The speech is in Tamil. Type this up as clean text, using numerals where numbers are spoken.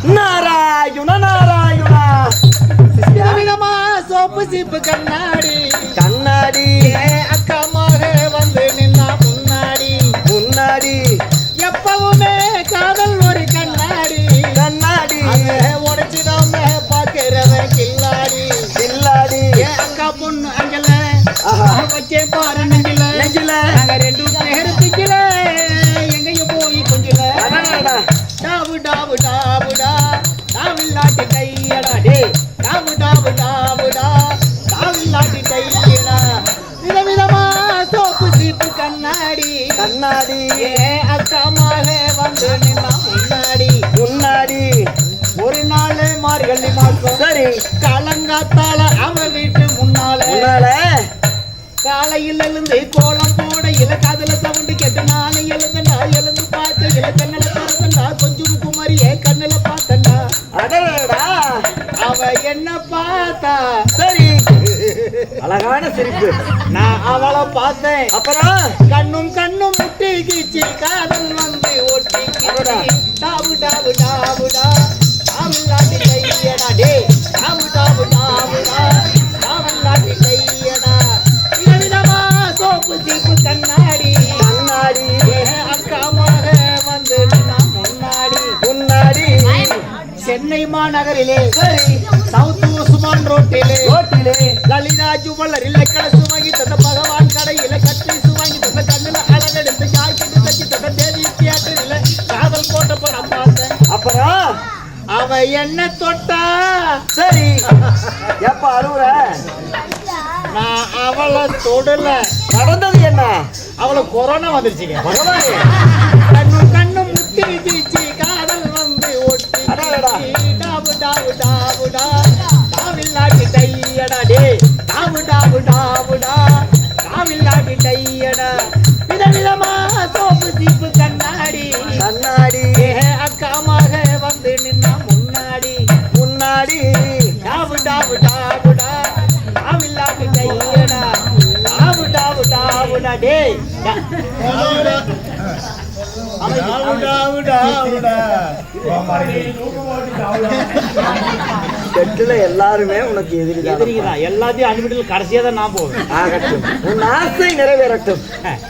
நாராயண நாராயணா. விதமா சோப்பு சீப்பு கண்ணாடி கண்ணாடி அக்கமாக வந்து நின்னா முன்னாடி முன்னாடி எப்பவுமே காதல் ஒரு கண்ணாடி கண்ணாடி உடைச்சிடாம பாக்குறவன் கில்லாடி கில்லாடி. அக்கா பொண்ணு அங்கல ஆஹா. வச்சே பாரு நெஞ்சில நெஞ்சில நாங்க ரெண்டு நேரத்துக்குல எங்கேயும் போய் கொஞ்சில அடடா. டாவு டாவு டாவுடா டாவில்லாட்டி கையடா டே டாவு டாவு டாவுடா டாவில்லாட்டி கையடா. விதவிதமா சோப்பு சீப்பு கண்ணாடி கண்ணாடி அக்காமாக வந்து நின்னா முன்னாடி முன்னாடி. ஒரு நாள் மார்கழி மாசம் சரி காலங்காத்தால அவன் வீட்டு முன்னால முன்னால காலையில் எழுந்து கோலம் போட இல காதல சவுண்டு கேட்டு நானே எழுந்தா எழுந்து பார்த்த இல கண்ணில பார்த்தண்டா கொஞ்சம் குமரியே கண்ணில பார்த்தண்டா. அடடா. அவ என்ன பார்த்தா சரி அழகான சிரிப்பு. நான் அவளை பார்த்தேன் அப்புறம் கண்ணும் கண்ணும் முட்டி கீச்சு காதல் வந்து ஒட்டி டாவு டாவு டாவுடா டாவில்லாட்டி கையடா டே டாவு டாவு டாவுடா டாவில்லாட்டி கையடா. விதவிதமா சோப்பு சீப்பு கண்ணாடி கண்ணாடி அக்காமாக வந்து நின்னா முன்னாடி முன்னாடி. சென்னை மாநகரிலே சரி சவுத் உஸ்மான் ரோட்டிலே ரோட்டிலே லலிதா ஜுவல்லரில் கலசு வாங்கி தந்த பகவான் கடையில கட்லீசு வாங்கி தந்த கண்ணுல அழகெடுத்து ஜாக்கெட்டு தச்சு தந்த தேவி தியேட்டரில் காதல் போட்ட படம் பார்த்தேன். அப்புறம் அவ என்ன தொட்டா சரி எப்ப அழுவுற? நான் அவளை தொடல. நடந்தது என்ன? அவளை கொரோனா வந்துருச்சுங்க. பகவானே. கண்ணும் கண்ணும் முட்டி தீச்சு காதல் வந்து ஒட்டி அடடடா. டாவு டாவு டாவுடா டாவில்லாட்டி டையடா டே டாவு டாவு டாவுடா டாவில்லாட்டி டையடா. விதவிதமா சோப்பு சீப்பு கண்ணாடி கண்ணாடி அக்காமாக வந்து நின்னா முன்னாடி முன்னாடி. டாவு டாவு டாவுடா டாவில்லாட்டி டையடா டாவு டாவு டாவுடா டே செட்டுல எல்லாருமே உனக்கு எதிரிதான். எல்லாத்தையும் அனுப்பிட்டு கடைசியா தான் நான் போவேன். ஆகட்டும், உன் ஆசை நிறைவேறட்டும்.